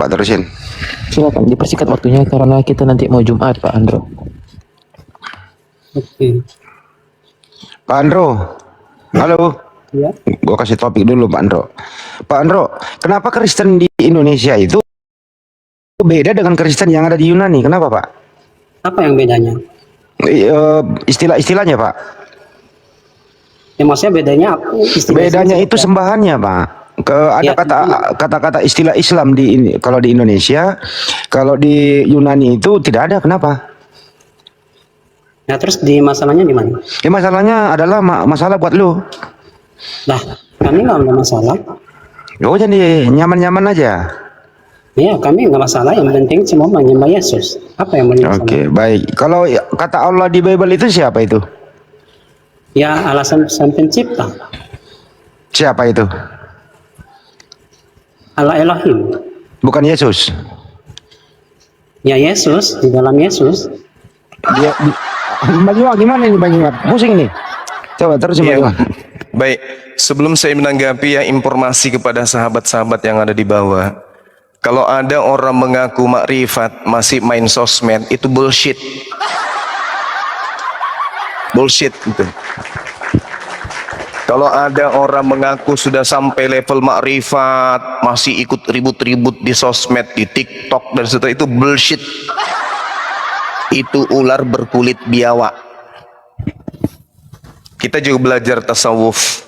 Pak, terusin. Silakan dipersingkat waktunya karena kita nanti mau Jumat, Pak Andro. Oke. Pak Andro, halo. Ya. Gua kasih topik dulu Pak Andro. Pak Andro, kenapa Kristen di Indonesia itu beda dengan Kristen yang ada di Yunani? Kenapa Pak? Apa yang bedanya? Istilah-istilahnya Pak. Ya maksudnya bedanya apa? Bedanya itu sembahannya Pak. Ada Ya, kata-kata istilah Islam kalau di Indonesia, kalau di Yunani itu tidak ada. Kenapa? Nah terus di masalahnya di mana? Ya masalahnya adalah masalah buat lu. Lah, kami nggak ada masalah. Oh jadi nyaman-nyaman aja. Ya, kami nggak masalah. Yang penting semua menyembah Yesus. Apa yang menjadi masalah? Oke, baik. Kalau kata Allah di Bible itu siapa itu? Ya, alasan sang pencipta. Siapa itu? Allah Elohim. Bukan Yesus. Ya Yesus, di dalam Yesus. Dia Banyuwangi gimana ini Banyuwangi? Pusing nih. Coba terus Banyuwangi. Baik, sebelum saya menanggapi ya informasi kepada sahabat-sahabat yang ada di bawah. Kalau ada orang mengaku makrifat masih main sosmed, itu bullshit. Bullshit gitu. Kalau ada orang mengaku sudah sampai level makrifat, masih ikut ribut-ribut di sosmed, di TikTok dan seterusnya, itu bullshit. Itu ular berkulit biawak. Kita juga belajar tasawuf.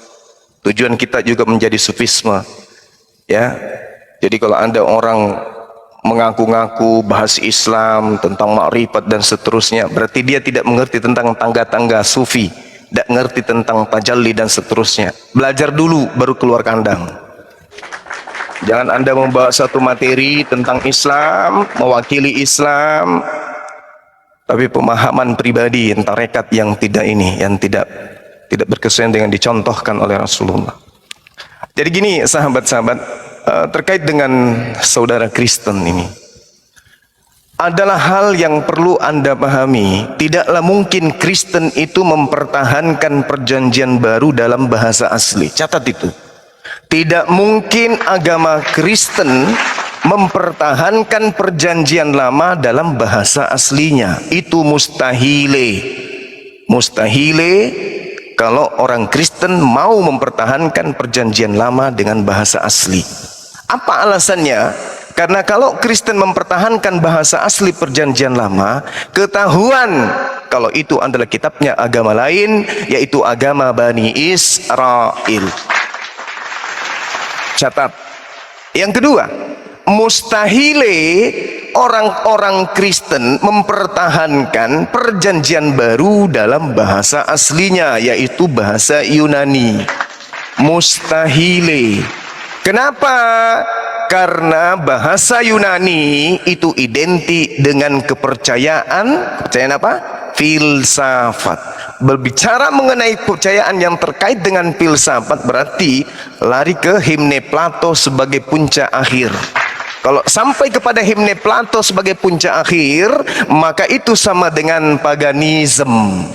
Tujuan kita juga menjadi sufisme. Ya. Jadi kalau ada orang mengaku-ngaku bahas Islam tentang makrifat dan seterusnya, berarti dia tidak mengerti tentang tangga-tangga sufi, tidak mengerti tentang tajalli dan seterusnya. Belajar dulu baru keluar kandang. Jangan Anda membawa satu materi tentang Islam, mewakili Islam, tapi pemahaman pribadi tarekat yang tidak berkesesuaian dengan dicontohkan oleh Rasulullah. Jadi gini sahabat-sahabat, terkait dengan saudara Kristen ini, adalah hal yang perlu Anda pahami. Tidaklah mungkin Kristen itu mempertahankan perjanjian baru dalam bahasa asli. Catat itu. Tidak mungkin agama Kristen mempertahankan perjanjian lama dalam bahasa aslinya. Itu mustahile. Mustahile kalau orang Kristen mau mempertahankan perjanjian lama dengan bahasa asli. Apa alasannya? Karena kalau Kristen mempertahankan bahasa asli perjanjian lama, ketahuan kalau itu adalah kitabnya agama lain, yaitu agama Bani Israel. Catat. Yang kedua, mustahile orang-orang Kristen mempertahankan perjanjian baru dalam bahasa aslinya, yaitu bahasa Yunani. Mustahile. Kenapa? Karena bahasa Yunani itu identik dengan kepercayaan apa? Filsafat. Berbicara mengenai kepercayaan yang terkait dengan filsafat berarti lari ke himne Plato sebagai puncak akhir. Kalau sampai kepada himne Plato sebagai puncak akhir, maka itu sama dengan paganisme.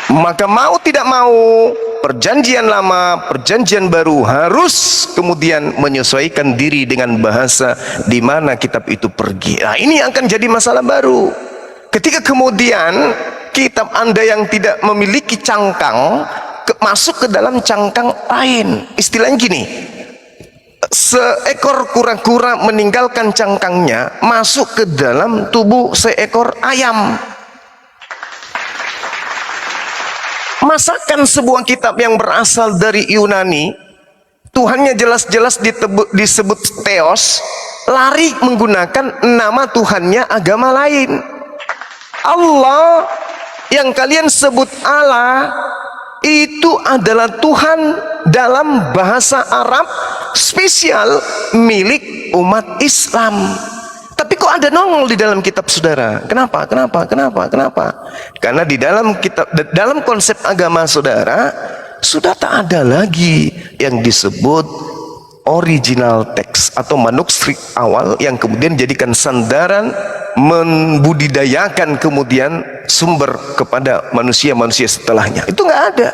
Maka mau tidak mau, perjanjian lama, perjanjian baru harus kemudian menyesuaikan diri dengan bahasa di mana kitab itu pergi. Nah, ini akan jadi masalah baru. Ketika kemudian kitab Anda yang tidak memiliki cangkang masuk ke dalam cangkang lain. Istilahnya gini, seekor kura-kura meninggalkan cangkangnya masuk ke dalam tubuh seekor ayam. Masakan sebuah kitab yang berasal dari Yunani, Tuhannya jelas-jelas disebut Theos, lari menggunakan nama Tuhannya agama lain. Allah yang kalian sebut Allah itu adalah Tuhan dalam bahasa Arab spesial milik umat Islam. Tapi kok ada nongol di dalam kitab saudara? Kenapa? Karena di dalam kitab, dalam konsep agama saudara sudah tak ada lagi yang disebut original text atau manuskrip awal yang kemudian jadikan sandaran membudidayakan kemudian sumber kepada manusia-manusia setelahnya. Itu nggak ada.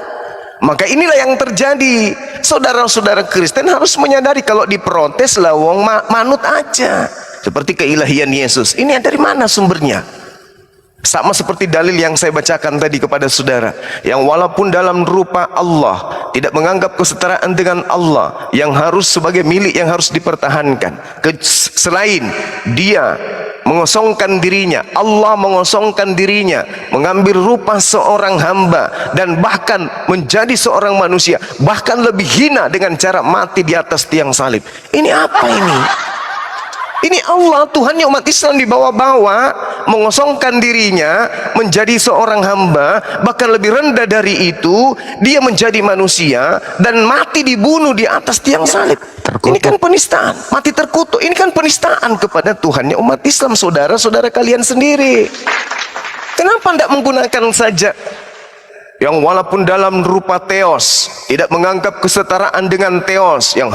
Maka inilah yang terjadi. saudara-saudara Kristen harus menyadari kalau diprotes lah wong manut aja. Seperti keilahian Yesus. Ini dari mana sumbernya? Sama seperti dalil yang saya bacakan tadi kepada saudara, yang walaupun dalam rupa Allah, tidak menganggap kesetaraan dengan Allah, yang harus sebagai milik yang harus dipertahankan. Selain dia mengosongkan dirinya, Allah mengosongkan dirinya, mengambil rupa seorang hamba, dan bahkan menjadi seorang manusia, bahkan lebih hina dengan cara mati di atas tiang salib. Ini apa ini? Ini Allah, Tuhannya umat Islam dibawa-bawa, mengosongkan dirinya, menjadi seorang hamba, bahkan lebih rendah dari itu, dia menjadi manusia, dan mati dibunuh di atas tiang salib. Ini kan penistaan, mati terkutuk. Ini kan penistaan kepada Tuhannya umat Islam, saudara-saudara kalian sendiri. Kenapa tidak menggunakan saja yang walaupun dalam rupa Theos, tidak menganggap kesetaraan dengan Theos yang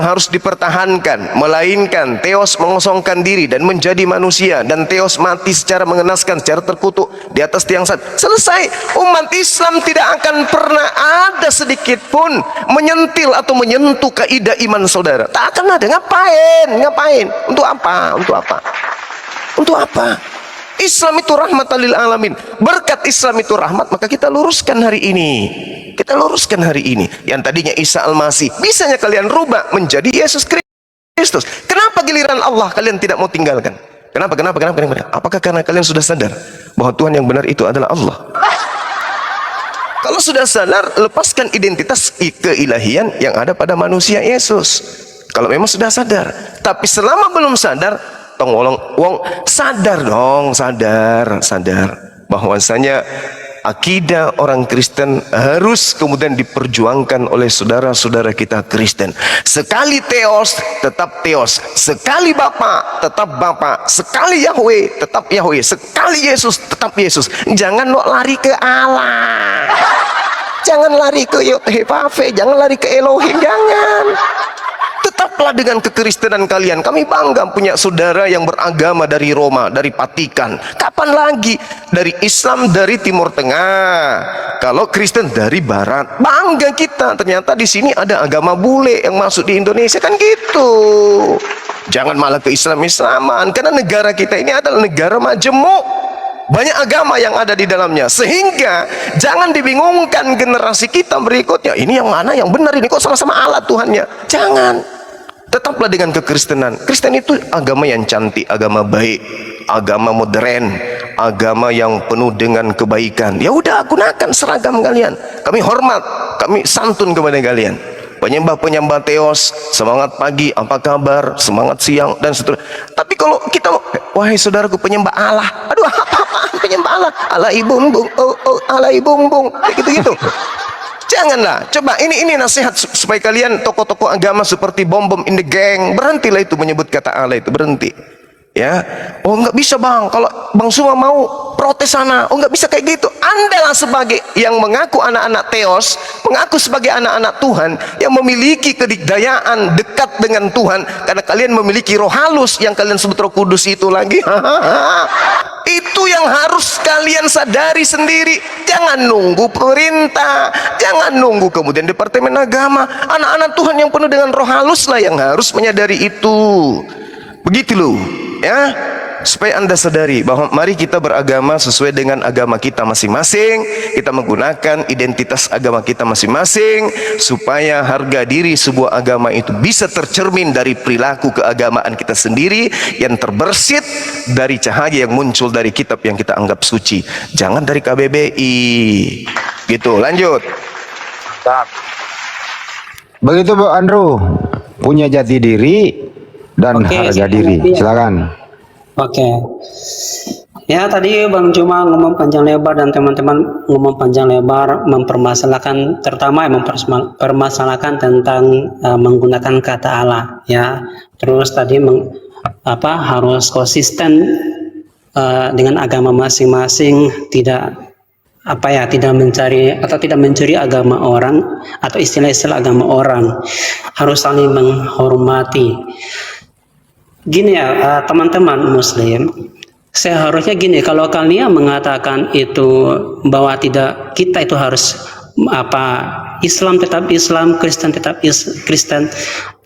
harus dipertahankan, melainkan Theos mengosongkan diri dan menjadi manusia, dan Theos mati secara mengenaskan, secara terkutuk di atas tiang salib. Selesai. Umat Islam tidak akan pernah ada sedikit pun menyentil atau menyentuh kaidah iman saudara. Tak akan ada. Ngapain? Untuk apa? Untuk apa? Islam itu rahmatan lil alamin. Berkat Islam itu rahmat, maka kita luruskan hari ini. Yang tadinya Isa Al-Masih, bisanya kalian rubah menjadi Yesus Kristus. Kenapa giliran Allah kalian tidak mau tinggalkan? Kenapa? Apakah karena kalian sudah sadar bahwa Tuhan yang benar itu adalah Allah? Kalau sudah sadar, lepaskan identitas keilahian yang ada pada manusia Yesus. Kalau memang sudah sadar. Tapi selama belum sadar, sadar bahwasanya akidah orang Kristen harus kemudian diperjuangkan oleh saudara-saudara kita Kristen. Sekali Theos tetap Theos, sekali Bapa tetap Bapa, sekali Yahweh tetap Yahweh, sekali Yesus tetap Yesus. Jangan lari ke Allah, jangan lari ke Yotevave, jangan lari ke Elohim, jangan. Tetaplah dengan kekristenan kalian. Kami bangga punya saudara yang beragama dari Roma, dari Vatikan. Kapan lagi? Dari Islam dari Timur Tengah. Kalau Kristen dari Barat. Bangga kita. Ternyata di sini ada agama bule yang masuk di Indonesia, kan gitu. Jangan malah ke Islam-Islaman, karena negara kita ini adalah negara majemuk. Banyak agama yang ada di dalamnya, sehingga jangan dibingungkan generasi kita berikutnya. Ini yang mana yang benar, ini kok sama-sama Allah Tuhannya? Jangan. Tetaplah dengan kekristenan. Kristen itu agama yang cantik, agama baik, agama modern, agama yang penuh dengan kebaikan. Ya udah, gunakan seragam kalian. Kami hormat, kami santun kepada kalian. Penyembah-penyembah Theos, semangat pagi, apa kabar, semangat siang, dan seterusnya. Tapi kalau kita, wahai saudaraku penyembah Allah, aduh apa penyembah Allah, Allah ibumbung, Allah ibumbung, gitu-gitu. Janganlah. Coba ini nasihat supaya kalian tokoh-tokoh agama seperti Bom in the Gang, berhentilah itu menyebut kata Allah itu, berhenti. Ya, oh nggak bisa bang, kalau bang Suma mau protes sana, oh nggak bisa kayak gitu. Andalah sebagai yang mengaku anak-anak Theos, mengaku sebagai anak-anak Tuhan, yang memiliki kedikdayaan dekat dengan Tuhan, karena kalian memiliki roh halus yang kalian sebut Roh Kudus itu lagi. Itu yang harus kalian sadari sendiri. Jangan nunggu perintah, jangan nunggu kemudian Departemen Agama. Anak-anak Tuhan yang penuh dengan roh halus lah yang harus menyadari itu. Begitu loh, ya, supaya Anda sadari bahwa mari kita beragama sesuai dengan agama kita masing-masing. Kita menggunakan identitas agama kita masing-masing, supaya harga diri sebuah agama itu bisa tercermin dari perilaku keagamaan kita sendiri yang terbersit dari cahaya yang muncul dari kitab yang kita anggap suci. Jangan dari KBBI. Gitu, lanjut. Begitu Bu Andrew, punya jati diri dan harga diri. Silakan. Oke. Ya, tadi Bang Juma ngomong panjang lebar dan teman-teman ngomong panjang lebar mempermasalahkan, terutama mempermasalahkan tentang menggunakan kata Allah, ya. Terus tadi harus konsisten dengan agama masing-masing, tidak mencuri agama orang atau istilah-istilah agama orang, harus saling menghormati. Gini ya teman-teman muslim, seharusnya gini, kalau kalian mengatakan itu bahwa kita itu harus Islam tetap Islam, Kristen tetap Kristen,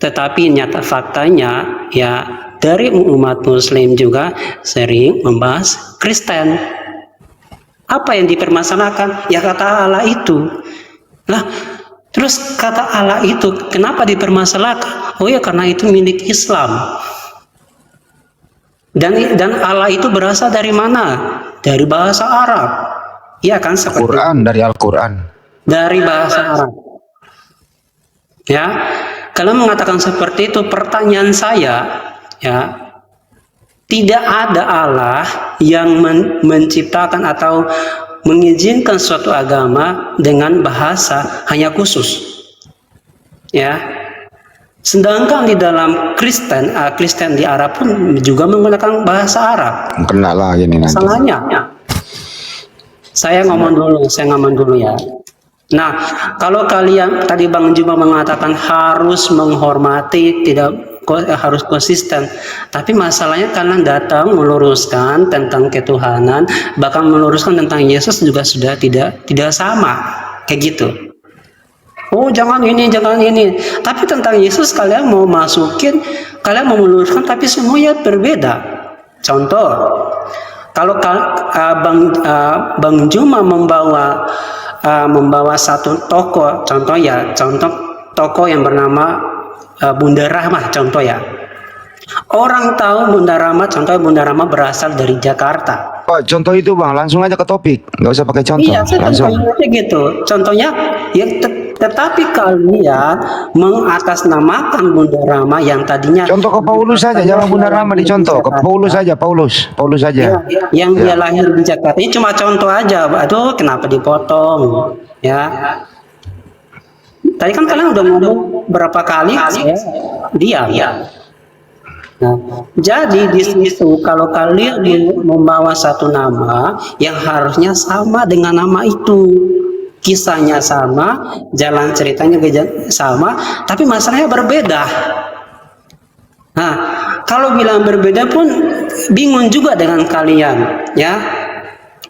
tetapi nyata faktanya ya dari umat Muslim juga sering membahas Kristen. Apa yang dipermasalahkan? Ya kata Allah itu. Lah, terus kata Allah itu kenapa dipermasalahkan? Oh ya karena itu milik Islam. Dan Allah itu berasal dari mana? Dari bahasa Arab. Iya kan seperti Quran, dari Al-Quran. dari bahasa Arab. Ya, kalau mengatakan seperti itu, pertanyaan saya, ya, tidak ada Allah yang menciptakan atau mengizinkan suatu agama dengan bahasa hanya khusus. Ya, sedangkan di dalam Kristen di Arab pun juga menggunakan bahasa Arab. Kena lagi nih nanti. Masalahnya, saya ngomong dulu ya. Nah, kalau kalian tadi Bang Juma mengatakan harus menghormati, harus konsisten, tapi masalahnya kalian datang meluruskan tentang ketuhanan, bahkan meluruskan tentang Yesus juga sudah tidak sama, kayak gitu. Oh jangan ini, jangan ini. Tapi tentang Yesus kalian mau masukin, kalian mau meluruskan, tapi semuanya berbeda. Contoh, kalau Bang Juma membawa satu tokoh, contoh tokoh yang bernama Bunda Rahmah, contoh ya. Orang tahu Bunda Rahmah, contohnya Bunda Rahmah berasal dari Jakarta. Oh, contoh itu Bang, langsung aja ke topik, nggak usah pakai contoh. Iya, Langsung. contohnya gitu. Contohnya, ya, tetapi kalian mengatasnamakan Bunda Rahmah yang tadinya. Contoh ke Paulus saja, jangan Bunda Rahmah dicontoh. Ke Paulus saja, Paulus saja. Yang dia lahir di Jakarta. Ini cuma contoh aja. Aduh, kenapa dipotong? Ya. Tadi kan kalian udah ngomong berapa kali, saya diam. Ya. Nah, jadi di situ kalau kalian membawa satu nama yang harusnya sama dengan nama itu, kisahnya sama, jalan ceritanya sama, tapi masalahnya berbeda. Nah, kalau bilang berbeda pun bingung juga dengan kalian, ya.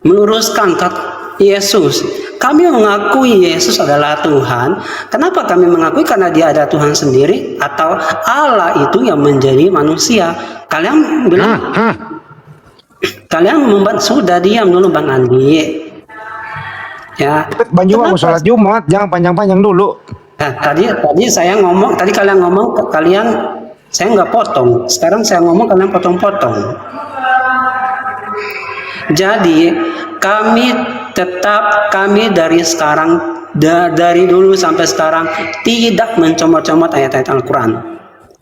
Meluruskan kata Yesus. Kami mengakui Yesus adalah Tuhan. Kenapa kami mengakui? Karena dia ada Tuhan sendiri atau Allah itu yang menjadi manusia. Kalian bilang, kalian sudah diam dulu Bang Andi. Ya. Bang Juma mau sholat Jumat, jangan panjang-panjang dulu. Nah, tadi saya ngomong, tadi kalian ngomong, saya nggak potong. Sekarang saya ngomong, kalian potong-potong. Jadi kami dari sekarang, dari dulu sampai sekarang tidak mencomot-comot ayat-ayat Al-Quran.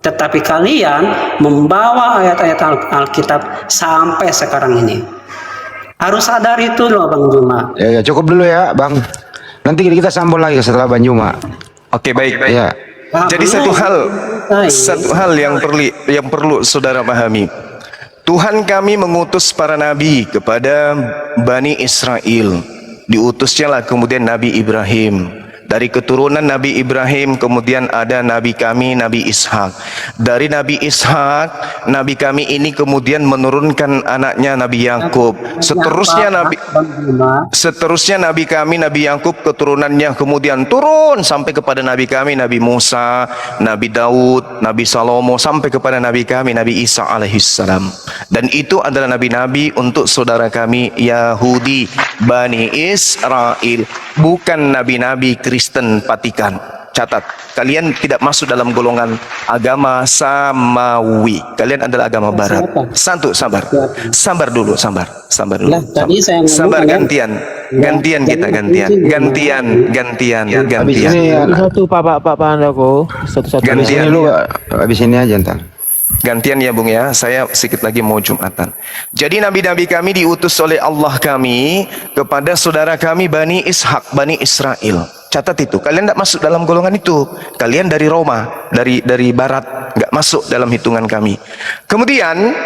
Tetapi kalian membawa ayat-ayat Alkitab sampai sekarang ini. Harus sadar itu loh Bang Juma. Ya, cukup dulu ya Bang. Nanti kita sambung lagi setelah Bang Juma. Oke, baik. Ya. Jadi satu hal yang perlu saudara pahami. Tuhan kami mengutus para nabi kepada Bani Israel. Diutusnya lah kemudian Nabi Ibrahim. Dari keturunan Nabi Ibrahim kemudian ada Nabi kami, Nabi Ishak. Dari Nabi Ishak, Nabi kami ini kemudian menurunkan anaknya Nabi Yakub. Seterusnya Nabi kami, Nabi Yakub keturunannya kemudian turun sampai kepada Nabi kami, Nabi Musa, Nabi Daud, Nabi Salomo, sampai kepada Nabi kami, Nabi Isa alaihissalam. Dan itu adalah nabi-nabi untuk saudara kami Yahudi, Bani Israel, bukan nabi-nabi Kristen patikan. Catat, kalian tidak masuk dalam golongan agama Samawi. Kalian adalah agama Barat. Sabar dulu. Lah, tadi saya ngomong Sabar, gantian kita gantian. Satu Pak Andaku, satu-satu. Gantian Ini lu habis ini aja ntar. Gantian ya Bung ya, saya sedikit lagi mau Jumatan. Jadi nabi-nabi kami diutus oleh Allah kami kepada saudara kami Bani Ishak, Bani Israel. Catat itu, kalian tidak masuk dalam golongan itu. Kalian dari Roma, dari Barat, nggak masuk dalam hitungan kami. Kemudian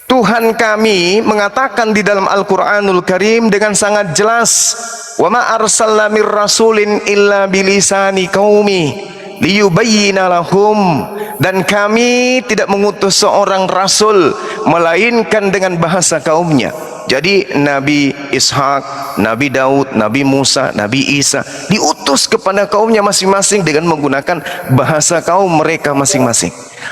Tuhan kami mengatakan di dalam Al-Quranul Karim dengan sangat jelas, wa ma arsalna mir rasulin illa bilisani qaumi liyubayyina lahum, dan kami tidak mengutus seorang rasul melainkan dengan bahasa kaumnya. Jadi Nabi Ishak, Nabi Daud, Nabi Musa, Nabi Isa diutus kepada kaumnya masing-masing dengan menggunakan bahasa kaum mereka masing-masing.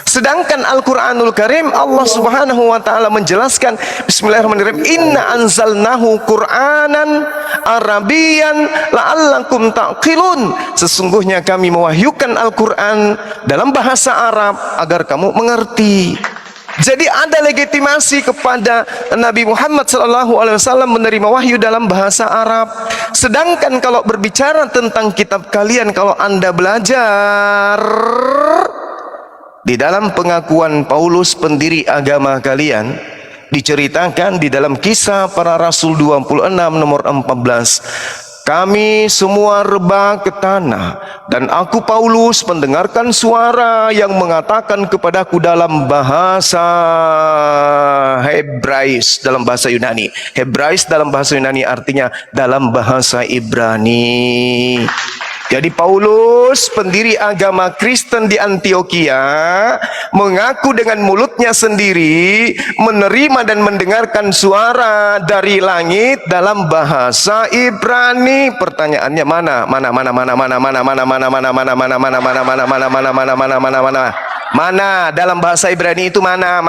Sedangkan Al-Quranul Karim, Allah Subhanahu wa ta'ala menjelaskan, bismillahirrahmanirrahim, inna anzalnahu Qur'anan Arabian la'allakum ta'qilun. Sesungguhnya kami mewahyukan Al-Quran dalam bahasa Arab agar kamu mengerti. Jadi ada legitimasi kepada Nabi Muhammad SAW menerima wahyu dalam bahasa Arab. Sedangkan kalau berbicara tentang kitab kalian, kalau Anda belajar di dalam pengakuan Paulus pendiri agama kalian, diceritakan di dalam Kisah Para Rasul 26 nomor 14, kami semua rebah ke tanah dan aku Paulus mendengarkan suara yang mengatakan kepadaku dalam bahasa Hebrais, dalam bahasa Yunani. Hebrais dalam bahasa Yunani artinya dalam bahasa Ibrani. Jadi Paulus, pendiri agama Kristen di Antioquia, mengaku dengan mulutnya sendiri menerima dan mendengarkan suara dari langit dalam bahasa Ibrani. Pertanyaannya mana dalam bahasa Ibrani itu mana?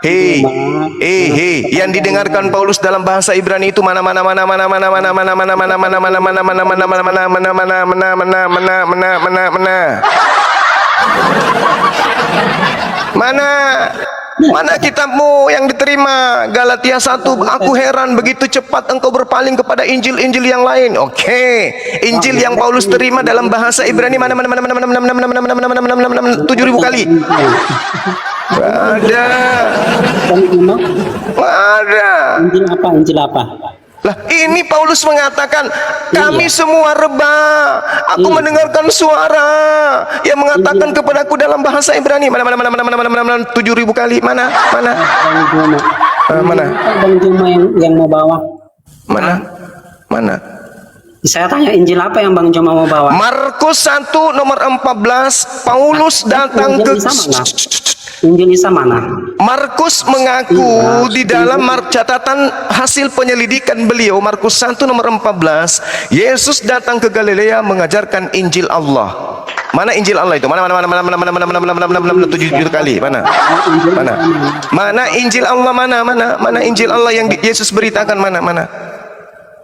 Yang didengarkan Paulus dalam bahasa Ibrani itu mana? Mana kitabmu yang diterima? Galatia 1, aku heran begitu cepat engkau berpaling kepada Injil-Injil yang lain. Oke, Injil yang Paulus terima dalam bahasa Ibrani mana 7.000 kali. Ada. Injil apa? Lah ini Paulus mengatakan kami semua rebah. Aku mendengarkan suara yang mengatakan kepadaku dalam bahasa Ibrani. Mana 7.000 kali. Mana? Mana? Bang Juma yang mau bawa. Mana? Saya tanya Injil apa yang Bang Juma mau bawa? Markus 1 nomor 14, Paulus datang ke Injil Isa mana? Markus mengaku di dalam catatan hasil penyelidikan beliau, Markus 1 nomor 14, Yesus datang ke Galilea mengajarkan Injil Allah. Mana Injil Allah itu? Mana 7 kali? Mana Injil Allah? Mana Injil Allah yang Yesus beritakan? Mana?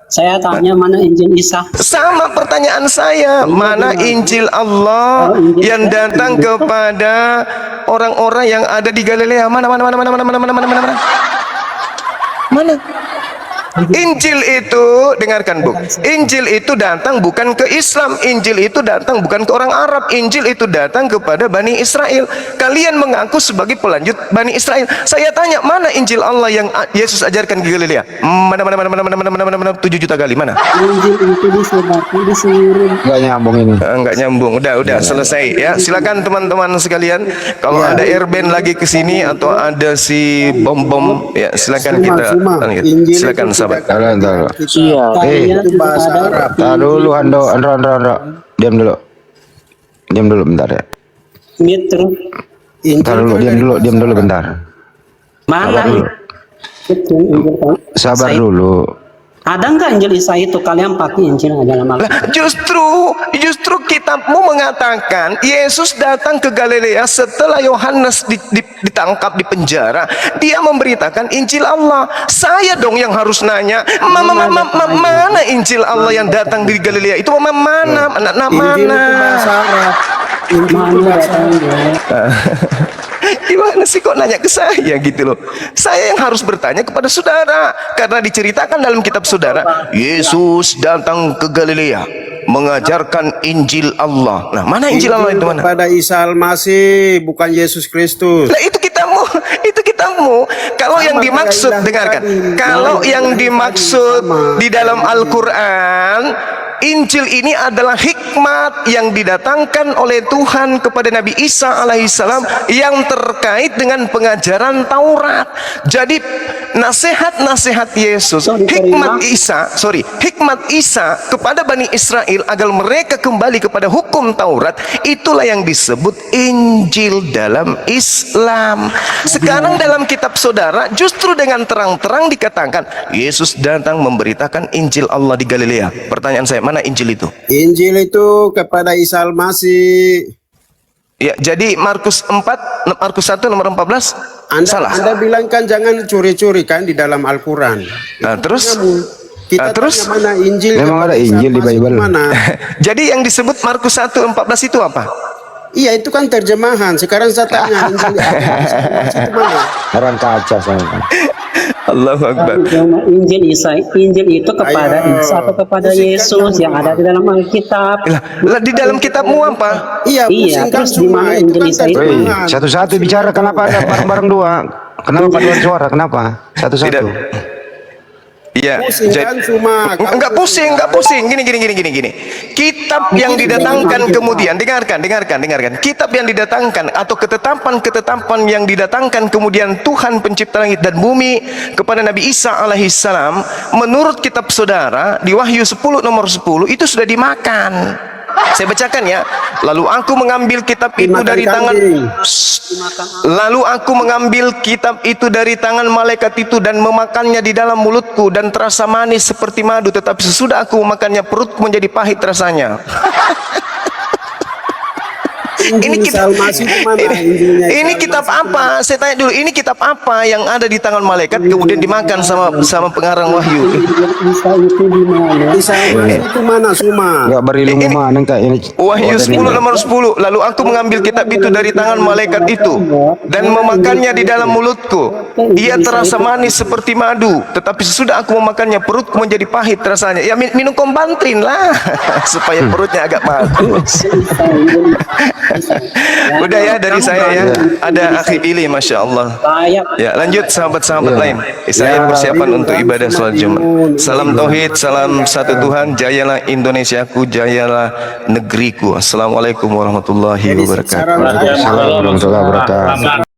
Saya tanya mana Injil Isa? Sama pertanyaan saya, mana Injil Allah yang datang kepada orang-orang yang ada di Galilea? Mana? Injil itu, dengarkan Bu, Injil itu datang bukan ke Islam, Injil itu datang bukan ke orang Arab, Injil itu datang kepada Bani Israel. Kalian mengaku sebagai pelanjut Bani Israel. Saya tanya, mana Injil Allah yang Yesus ajarkan ke Galilea? Mana 7 juta kali, mana? Injil itu disebarkan di seluruh. Nggak nyambung ini. Enggak nyambung. Udah selesai ya. Silakan teman-teman sekalian, kalau ada Airben lagi ke sini atau ada si bom ya silakan silakan sahabat. Taruh. Iya. Taruh dulu, Andro. Diam dulu bentar ya. Metro. Diam dulu bentar. Mana? Sabar dulu. Ada nggak Injil Isa itu? Kalian pakai Injil dalam Alkitab? Justru kitabmu mengatakan Yesus datang ke Galilea setelah Yohanes ditangkap di penjara. Dia memberitakan Injil Allah. Saya dong yang harus nanya, mana Injil Allah yang datang di Galilea itu? Mana? Gimana sih kok nanya ke saya gitu loh? Saya yang harus bertanya kepada saudara, karena diceritakan dalam kitab saudara, Yesus datang ke Galilea mengajarkan Injil Allah. Nah, mana Injil Allah itu mana? Pada Isa Al-Masih, bukan Yesus Kristus. Nah, itu kitabmu. Kalau yang dimaksud, dengarkan. Kalau yang dimaksud di dalam Al-Quran, Injil ini adalah hikmat yang didatangkan oleh Tuhan kepada Nabi Isa alaihissalam yang terkait dengan pengajaran Taurat. Jadi nasihat-nasihat Yesus, hikmat Isa kepada Bani Israel agar mereka kembali kepada hukum Taurat, itulah yang disebut Injil dalam Islam. Sekarang dalam kitab saudara justru dengan terang-terang dikatakan Yesus datang memberitakan Injil Allah di Galilea. Pertanyaan saya, mana Injil itu? Injil itu kepada Isa Al-Masih. Ya, jadi Markus 1 nomor 14 salah. Anda bilang kan jangan curi-curi kan di dalam Al-Quran. Nah, terus Kita terus tanya mana Injil? Memang ada kepada Isa Injil di Al-Masih Bible. itu mana? jadi yang disebut Markus 1:14 itu apa? Iya, itu kan terjemahan. Sekarang saya tanya Injil Isa Al-Masih itu mana? Orang kaca saya. Allahu Akbar. Injil itu kepada Ayo. Isa atau kepada Pusingkan Yesus kamu yang ada di dalam Alkitab. Lah di dalam kitabmu apa? Iya, Iya, pusingkan terus semua. gimana Itu Injil kan Isa itu? terjemahan. Satu-satu bicara, kenapa ada bareng-bareng dua? Kenapa paduan suara? Kenapa? Satu-satu. Tidak. Iya, Pusingkan semua. enggak pusing. Gini. Kitab yang didatangkan kemudian, dengarkan. Kitab yang didatangkan atau ketetapan yang didatangkan kemudian Tuhan pencipta langit dan bumi kepada Nabi Isa alaihissalam, menurut kitab saudara di Wahyu 10 nomor 10 itu sudah dimakan. Saya bacakan ya. Lalu aku mengambil kitab itu dari tangan malaikat itu dan memakannya di dalam mulutku dan terasa manis seperti madu, tetapi sesudah aku memakannya perutku menjadi pahit rasanya. Ini kitab, ini kitab apa? Saya tanya dulu, ini kitab apa yang ada di tangan malaikat kemudian dimakan sama pengarang Wahyu? Isa itu di mana? Isa Al-Masih itu mana semua? Enggak berilmu mana enggak ini. Wahyu 10 nomor 10. Lalu aku mengambil kitab itu dari tangan malaikat itu dan memakannya di dalam mulutku. Ia terasa manis seperti madu, tetapi sesudah aku memakannya perutku menjadi pahit rasanya. Ya minum Kombantrin lah supaya perutnya agak bagus. Udah ya dari saya ya. Ada akhi Billy, masya Allah. Ya lanjut sahabat-sahabat lain. Saya persiapan untuk ibadah sholat Jumat. Salam tauhid, salam satu Tuhan. Jayalah Indonesiaku, jayalah negeriku. Assalamualaikum warahmatullahi wabarakatuh. Waalaikumsalam warahmatullahi wabarakatuh.